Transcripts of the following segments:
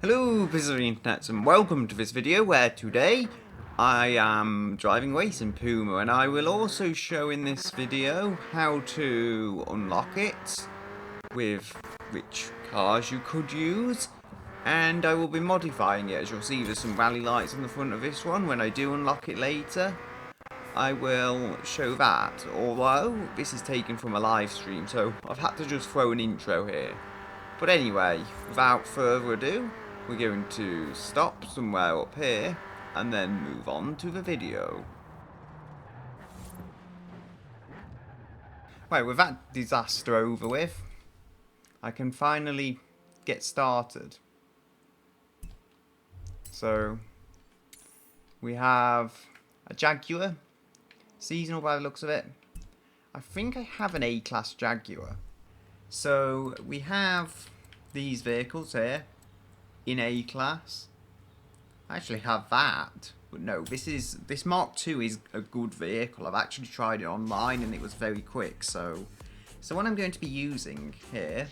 Hello, visitors of the internet, and welcome to this video where today I am driving racing Puma, and I will also show in this video how to unlock it with which cars you could use, and I will be modifying it. As you'll see, there's some rally lights on the front of this one. When I do unlock it later, I will show that, although this is taken from a live stream, so I've had to just throw an intro here. But anyway, without further ado, we're going to stop somewhere up here and then move on to the video. Right, with that disaster over with, I can finally get started. So, we have a Jaguar, seasonal by the looks of it. I think I have an A-class Jaguar. So, we have these vehicles here in A-class. I actually have that, but no, this Mark II is a good vehicle. I've actually tried it online and it was very quick. So what I'm going to be using here,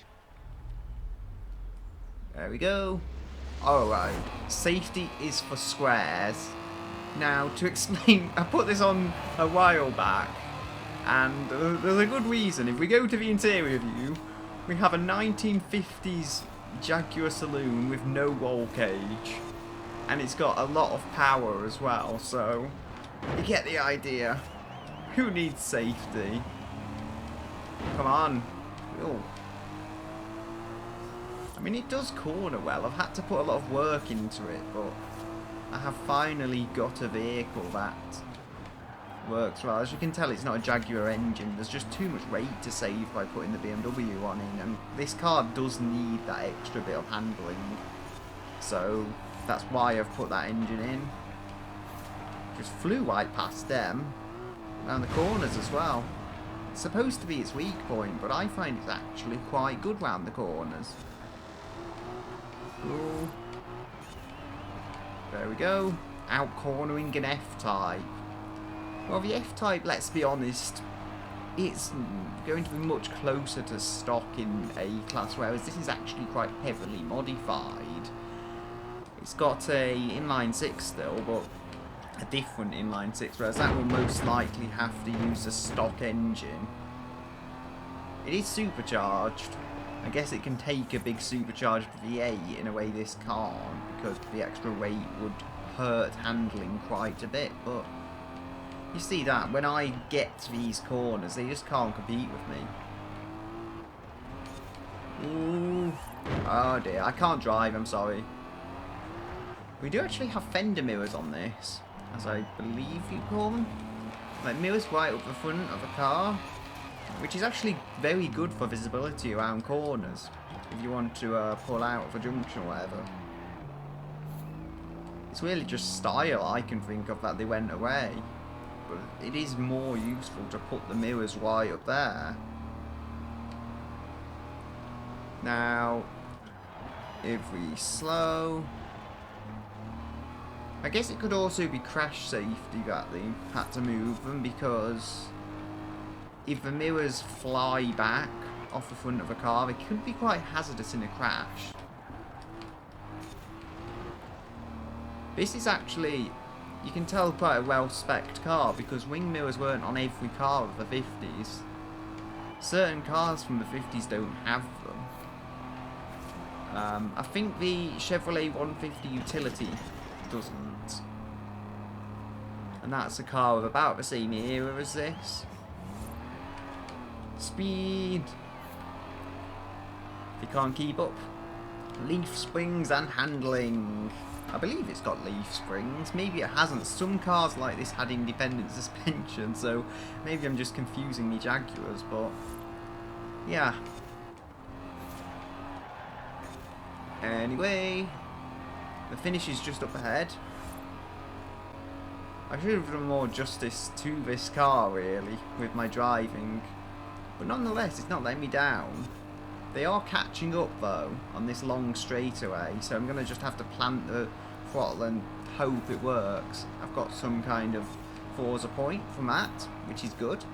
there we go. Alright, safety is for squares. Now, to explain, I put this on a while back, and there's a good reason. If we go to the interior view, we have a 1950s Jaguar saloon with no roll cage, and it's got a lot of power as well, so you get the idea. Who needs safety? Come on. Oh. I mean, it does corner well. I've had to put a lot of work into it, but I have finally got a vehicle that works well. As you can tell, it's not a Jaguar engine. There's just too much weight to save by putting the BMW one in, and this car does need that extra bit of handling. So that's why I've put that engine in. Just flew right past them, around the corners as well. It's supposed to be its weak point, but I find it's actually quite good round the corners. Ooh. There we go. Out cornering an F-Type. Well, the F-Type, let's be honest, it's going to be much closer to stock in A-Class, whereas this is actually quite heavily modified. It's got a inline 6 still, but a different inline 6, whereas that will most likely have to use a stock engine. It is supercharged. I guess it can take a big supercharged V8 in a way this can't, because the extra weight would hurt handling quite a bit, but you see that, when I get to these corners, they just can't compete with me. Ooh. Oh dear, I can't drive, I'm sorry. We do actually have fender mirrors on this, as I believe you call them. Like mirrors right up the front of a car, which is actually very good for visibility around corners, if you want to pull out of a junction or whatever. It's really just style I can think of that they went away. But it is more useful to put the mirrors right up there. Now, if we slow, I guess it could also be crash safety that they had to move them, because if the mirrors fly back off the front of a car, they could be quite hazardous in a crash. This is actually, you can tell, quite a well-spec'd car, because wing mirrors weren't on every car of the 50s. Certain cars from the 50s don't have them. I think the Chevrolet 150 Utility doesn't. And that's a car of about the same era as this. Speed! If you can't keep up. Leaf springs and handling. I believe it's got leaf springs. Maybe it hasn't. Some cars like this had independent suspension, so maybe I'm just confusing the Jaguars, but yeah. Anyway, the finish is just up ahead. I should have done more justice to this car, really, with my driving. But nonetheless, it's not letting me down. They are catching up, though, on this long straightaway, so I'm going to just have to plant the throttle and hope it works. I've got some kind of Forza point from that, which is good.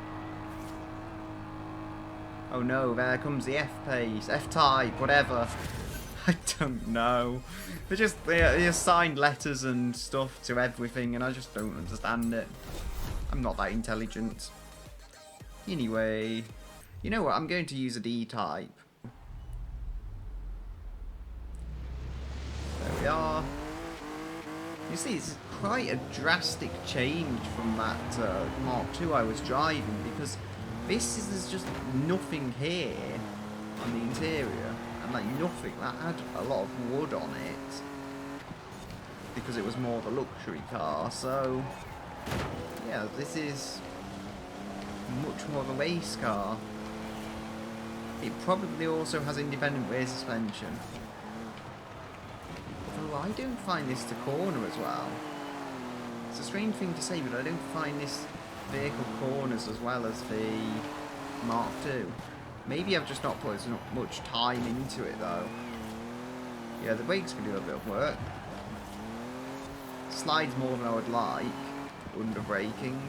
Oh no, there comes the F-Pace, F-Type, whatever. I don't know. They assigned letters and stuff to everything, and I just don't understand it. I'm not that intelligent. Anyway, you know what? I'm going to use a D-type. There we are. You see, it's quite a drastic change from that Mark II I was driving, because this is there's just nothing here on the interior, and like nothing. That had a lot of wood on it because it was more of a luxury car. So yeah, this is much more of a race car. It probably also has independent rear suspension. Although I don't find this to corner as well. It's a strange thing to say, but I don't find this vehicle corners as well as the Mark II. Maybe I've just not put as much time into it though. Yeah, the brakes can do a bit of work. Slides more than I would like under braking.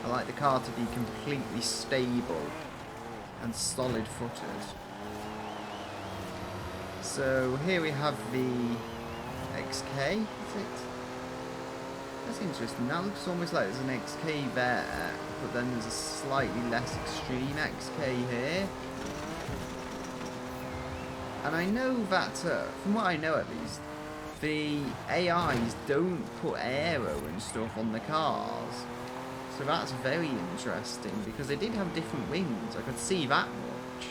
I like the car to be completely stable and solid footed. So here we have the XK, is it? That's interesting. That looks almost like there's an XK there, but then there's a slightly less extreme XK here. And I know that, from what I know at least, the AIs don't put aero and stuff on the cars. So that's very interesting, because they did have different wings. I could see that much.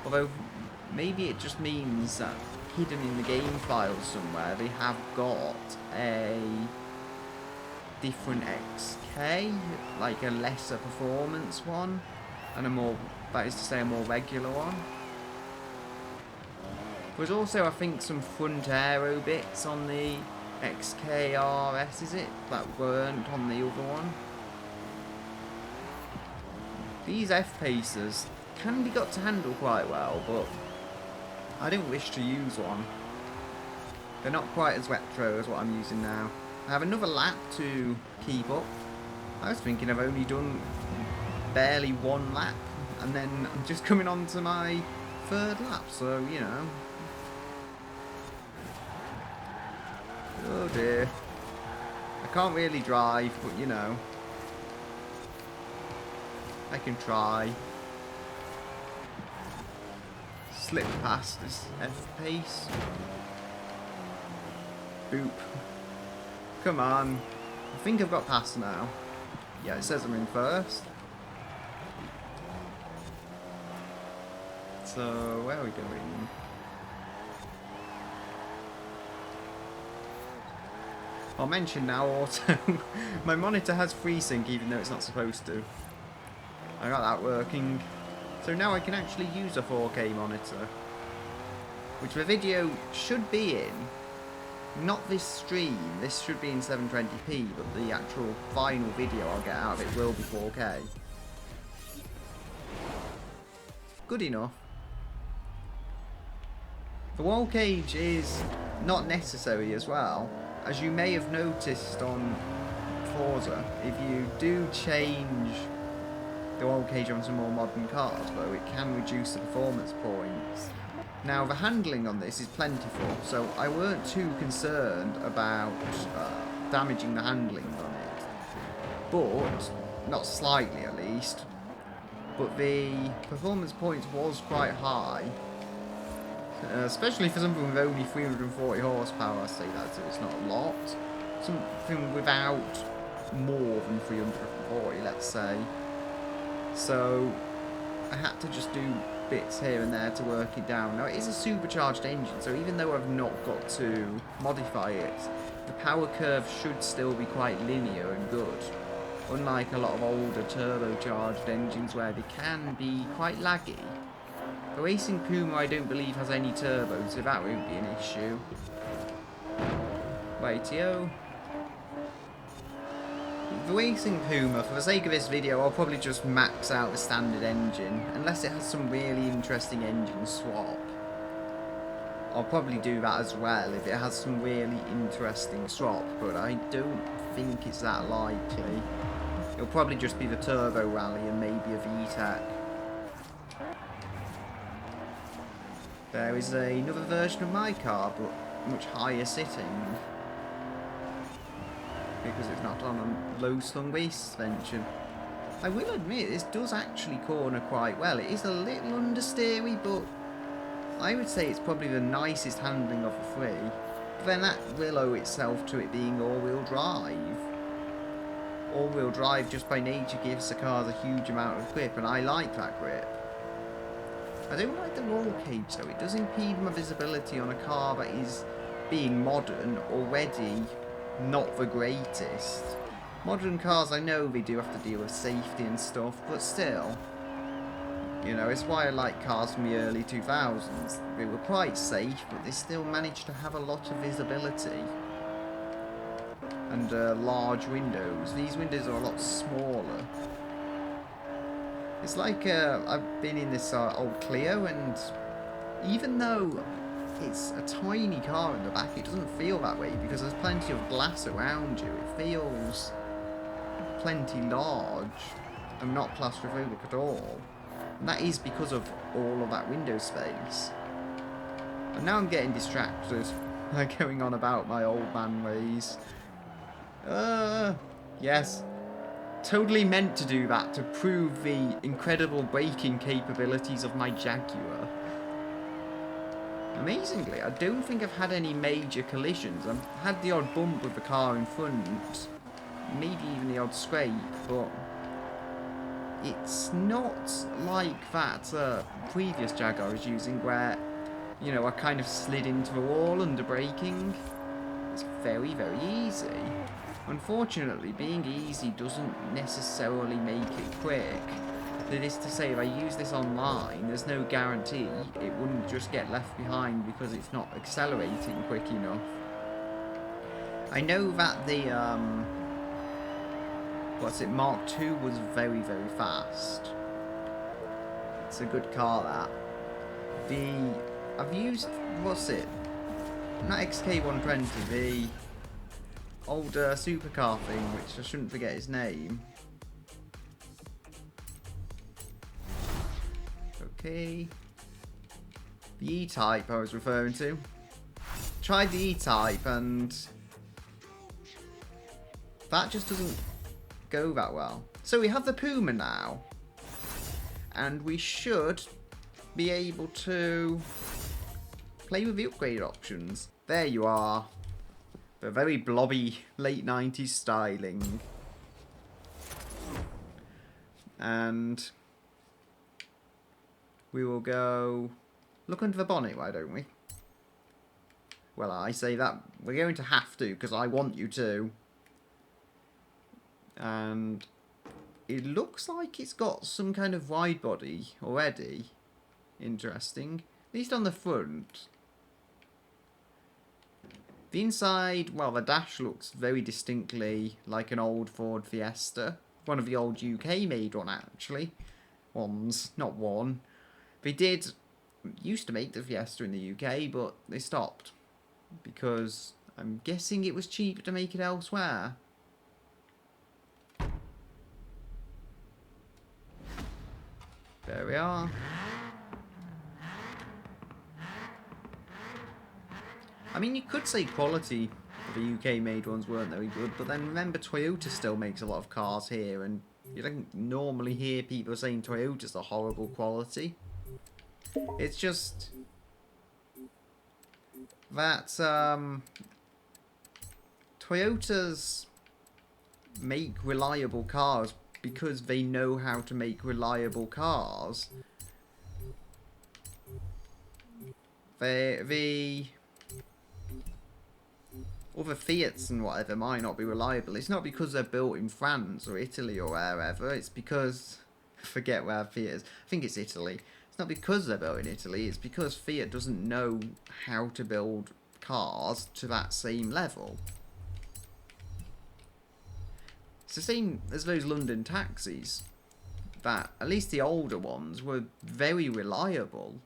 Although, maybe it just means that hidden in the game files somewhere, they have got a different XK, like a lesser performance one, and a more, that is to say, a more regular one. There's also, I think, some front aero bits on the XKRS, is it? That weren't on the other one. These F-Pacers can be got to handle quite well, but I don't wish to use one. They're not quite as retro as what I'm using now. I have another lap to keep up. I was thinking I've only done barely one lap, and then I'm just coming on to my third lap, so, you know. Oh dear. I can't really drive, but, you know. I can try. Slip past this F-Pace. Boop. Come on. I think I've got past now. Yeah, it says I'm in first. So, where are we going? I'll mention now also, my monitor has FreeSync even though it's not supposed to. I got that working. So now I can actually use a 4K monitor, which the video should be in. Not this stream, this should be in 720p, but the actual final video I'll get out of it will be 4K. Good enough. The roll cage is not necessary as well. As you may have noticed on Forza, if you do change the roll cage on some more modern cars, though, it can reduce the performance points. Now, the handling on this is plentiful, so I weren't too concerned about damaging the handling on it. But, not slightly at least, but the performance points was quite high. Especially for something with only 340 horsepower, I say that, so it's not a lot. Something without more than 340, let's say. So, I had to just do bits here and there to work it down. Now, it is a supercharged engine, so even though I've not got to modify it, the power curve should still be quite linear and good. Unlike a lot of older turbocharged engines where they can be quite laggy. The Racing Puma I don't believe has any turbo, so that won't be an issue. Rightio. The Racing Puma, for the sake of this video, I'll probably just max out the standard engine, unless it has some really interesting engine swap. I'll probably do that as well if it has some really interesting swap, but I don't think it's that likely. It'll probably just be the Turbo Rally and maybe a VTEC. There is another version of my car, but much higher sitting. Because it's not on a low slung waist suspension. I will admit, this does actually corner quite well. It is a little understeery, but I would say it's probably the nicest handling of the three. But then that will owe itself to it being all-wheel drive. All-wheel drive just by nature gives the cars a huge amount of grip, and I like that grip. I don't like the roll cage though. It does impede my visibility on a car that is being modern already not the greatest. Modern cars, I know they do have to deal with safety and stuff, but still. You know, it's why I like cars from the early 2000s. They were quite safe, but they still managed to have a lot of visibility. And large windows. These windows are a lot smaller. It's like, I've been in this old Clio, and even though it's a tiny car in the back, it doesn't feel that way because there's plenty of glass around you. It feels plenty large and not claustrophobic at all. And that is because of all of that window space. And now I'm getting distracted by going on about my old man ways. Yes. Totally meant to do that to prove the incredible braking capabilities of my Jaguar. Amazingly, I don't think I've had any major collisions. I've had the odd bump with the car in front, maybe even the odd scrape, but it's not like that previous Jaguar I was using where, you know, I kind of slid into the wall under braking. It's very, very easy. Unfortunately, being easy doesn't necessarily make it quick. That is to say, if I use this online, there's no guarantee it wouldn't just get left behind because it's not accelerating quick enough. I know that the, Mark II was very, very fast. It's a good car, that. I've used, not XK120, the old supercar thing, which I shouldn't forget his name. Okay. The E-Type I was referring to. Tried the E-Type and that just doesn't go that well. So we have the Puma now. And we should be able to play with the upgrade options. There you are. The very blobby late 90s styling. And we will go look under the bonnet, why don't we? Well, I say that we're going to have to because I want you to. And it looks like it's got some kind of wide body already. Interesting. At least on the front. The inside, well, the dash looks very distinctly like an old Ford Fiesta. One of the old UK-made one, actually. Ones, not one. They used to make the Fiesta in the UK, but they stopped. Because I'm guessing it was cheaper to make it elsewhere. There we are. I mean, you could say quality of the UK-made ones weren't very good, but then remember Toyota still makes a lot of cars here, and you don't normally hear people saying Toyota's a horrible quality. It's just that Toyotas make reliable cars because they know how to make reliable cars. The other Fiats and whatever might not be reliable. It's not because they're built in France or Italy or wherever. It's because, I forget where Fiat is. I think it's Italy. It's not because they're built in Italy. It's because Fiat doesn't know how to build cars to that same level. It's the same as those London taxis. That, at least the older ones, were very reliable.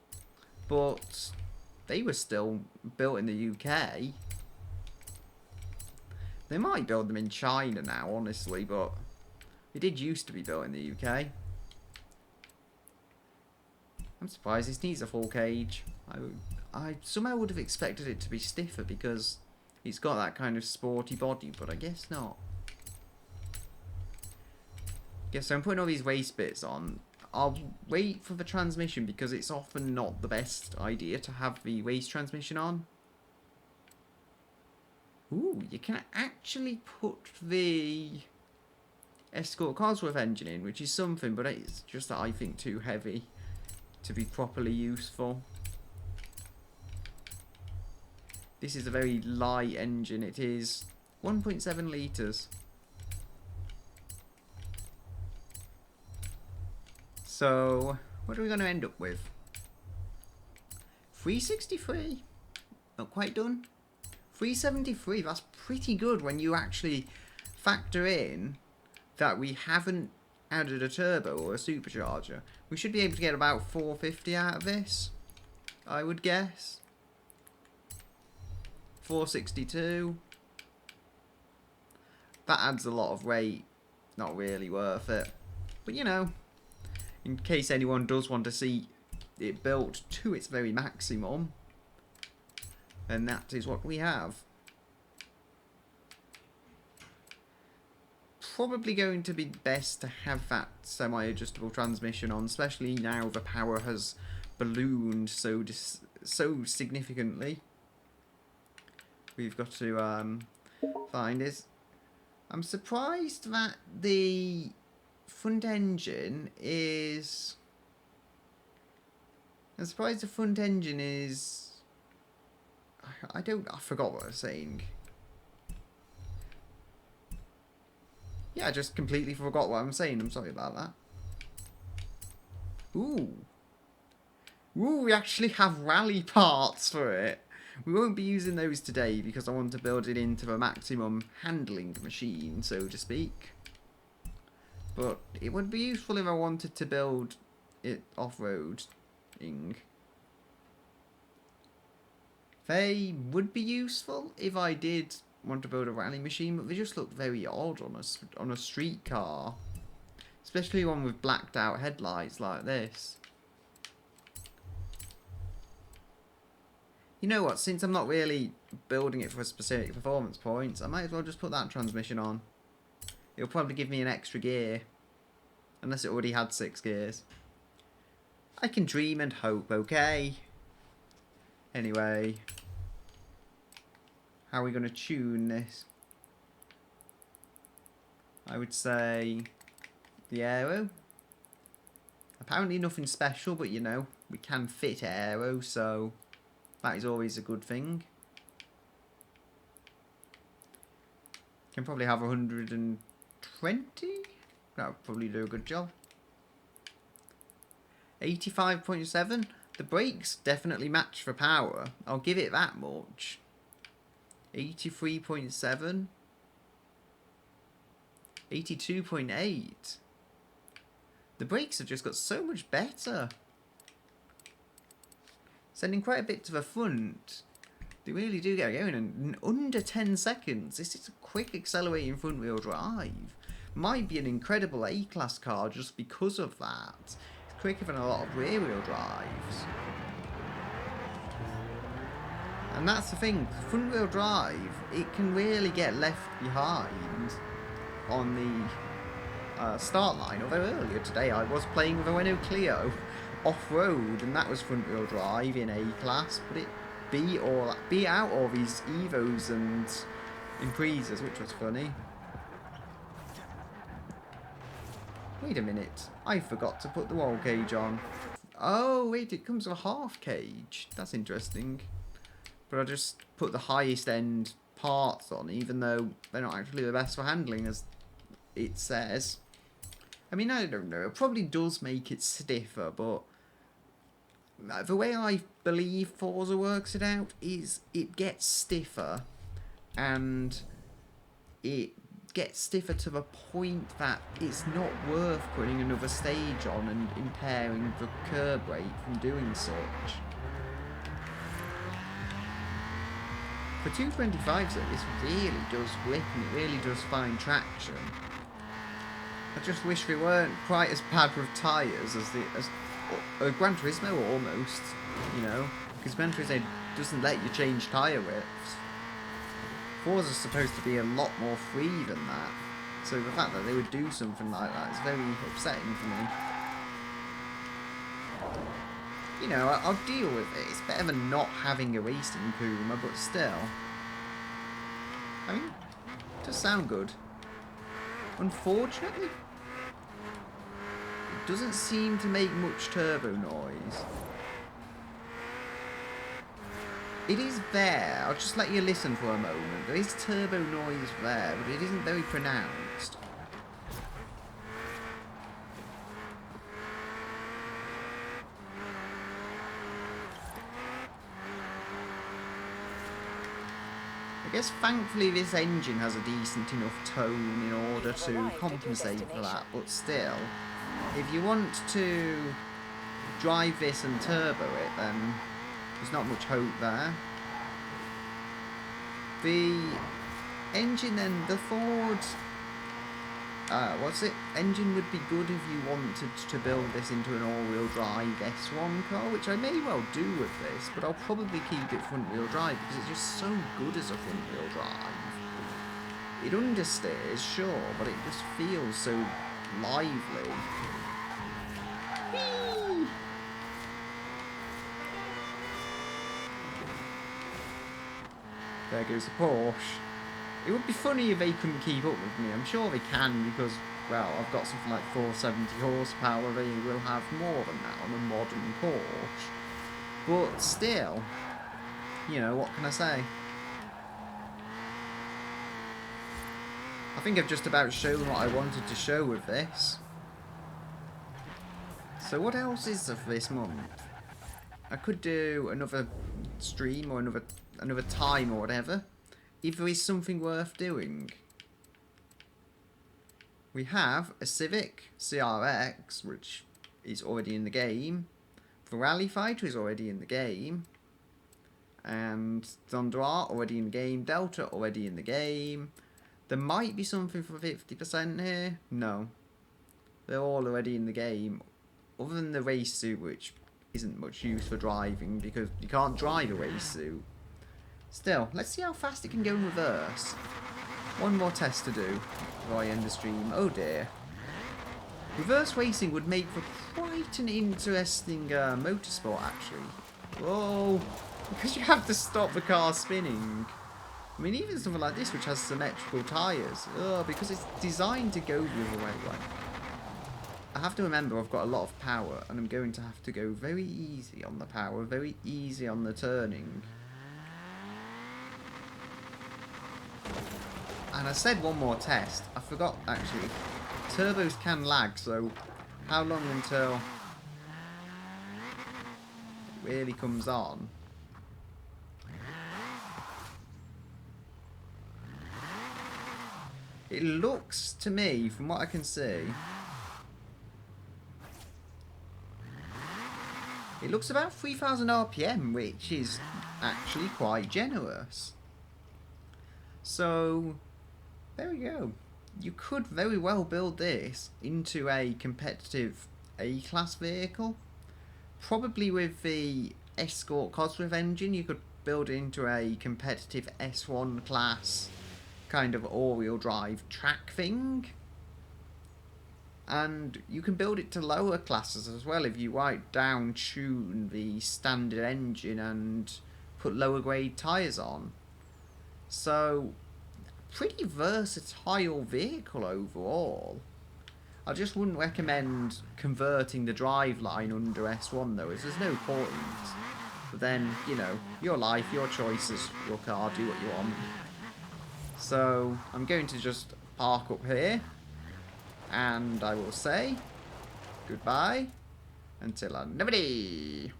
But they were still built in the UK. They might build them in China now, honestly, but they did used to be built in the UK. I'm surprised this needs a full cage. I somehow would have expected it to be stiffer because it's got that kind of sporty body, but I guess not. Yeah, so I'm putting all these waste bits on. I'll wait for the transmission because it's often not the best idea to have the waste transmission on. Ooh, you can actually put the Escort Cosworth engine in, which is something, but it's just that I think too heavy to be properly useful. This is a very light engine. It is 1.7 litres. So, what are we going to end up with? 363. Not quite done. 373. That's pretty good when you actually factor in that we haven't added a turbo or a supercharger. We should be able to get about 450 out of this, I would guess. 462. That adds a lot of weight. Not really worth it. But you know, in case anyone does want to see it built to its very maximum, then that is what we have. Probably going to be best to have that semi-adjustable transmission on, especially now the power has ballooned so significantly. We've got to find is. I'm surprised that the front engine is. I'm surprised the front engine is. I forgot what I was saying. Yeah, I just completely forgot what I'm saying. I'm sorry about that. Ooh. Ooh, we actually have rally parts for it. We won't be using those today because I want to build it into the maximum handling machine, so to speak. But it would be useful if I wanted to build it off-roading. They would be useful if I did want to build a rally machine, but they just look very odd on a street car, especially one with blacked out headlights like this. You know what, since I'm not really building it for specific performance points, I might as well just put that transmission on. It'll probably give me an extra gear, unless it already had 6 gears. I can dream and hope, okay? Anyway, how are we going to tune this? I would say the aero. Apparently nothing special, but you know, we can fit aero, so that is always a good thing. Can probably have 120. That would probably do a good job. 85.7. The brakes definitely match for power. I'll give it that much. 83.7. 82.8. The brakes have just got so much better. Sending quite a bit to the front. They really do get going in under 10 seconds. This is a quick accelerating front wheel drive. Might be an incredible A-class car just because of that. It's quicker than a lot of rear wheel drives. And that's the thing, front wheel drive, it can really get left behind on the start line. Although earlier today I was playing with a Renault Clio off-road and that was front wheel drive in A-class, but it beat out all these Evos and Imprezas, which was funny. Wait a minute, I forgot to put the roll cage on. Oh wait, it comes with a half cage. That's interesting. But I just put the highest end parts on, even though they're not actually the best for handling, as it says. I mean, I don't know. It probably does make it stiffer, but the way I believe Forza works it out is it gets stiffer, and it gets stiffer to the point that it's not worth putting another stage on and impairing the curb rate from doing such. For 225s, this really does whip and it really does find traction. I just wish they weren't quite as bad with tyres as Gran Turismo almost, you know, because Gran Turismo doesn't let you change tyre widths. Forza's supposed to be a lot more free than that. So the fact that they would do something like that is very upsetting for me. You know, I'll deal with it. It's better than not having a racing Puma, but still. I mean, it does sound good. Unfortunately, it doesn't seem to make much turbo noise. It is there. I'll just let you listen for a moment. There is turbo noise there, but it isn't very pronounced. I guess thankfully this engine has a decent enough tone in order to compensate for that, but still, if you want to drive this and turbo it, then there's not much hope there. The engine then, the Ford, engine would be good if you wanted to build this into an all-wheel drive S1 car, which I may well do with this, but I'll probably keep it front-wheel drive because it's just so good as a front-wheel drive. It understeers, sure, but it just feels so lively. Whee! There goes the Porsche. It would be funny if they couldn't keep up with me. I'm sure they can because, well, I've got something like 470 horsepower. They will have more than that on a modern Porsche. But still, you know, what can I say? I think I've just about shown what I wanted to show with this. So what else is there for this month? I could do another stream or another time or whatever. If there is something worth doing. We have a Civic CRX, which is already in the game. The Rally Fighter is already in the game. And Thunder Art already in the game. Delta already in the game. There might be something for 50% here. No. They're all already in the game. Other than the race suit, which isn't much use for driving because you can't drive a race suit. Still, let's see how fast it can go in reverse. One more test to do before I end the stream. Oh dear. Reverse racing would make for quite an interesting motorsport, actually. Whoa! Because you have to stop the car spinning. I mean, even something like this, which has symmetrical tyres. Oh, because it's designed to go the other way. I have to remember I've got a lot of power, and I'm going to have to go very easy on the power, very easy on the turning. And I said one more test. I forgot, actually. Turbos can lag, so how long until it really comes on? It looks to me, from what I can see, it looks about 3000 RPM, which is actually quite generous. So there we go. You could very well build this into a competitive A-class vehicle. Probably with the Escort Cosworth engine, you could build it into a competitive S1 class kind of all-wheel drive track thing. And you can build it to lower classes as well if you down tune the standard engine and put lower grade tyres on. So pretty versatile vehicle overall. I just wouldn't recommend converting the driveline under S1 though, as there's no point. But then, you know, your life, your choices, your car, do what you want. So I'm going to just park up here, and I will say goodbye until another day.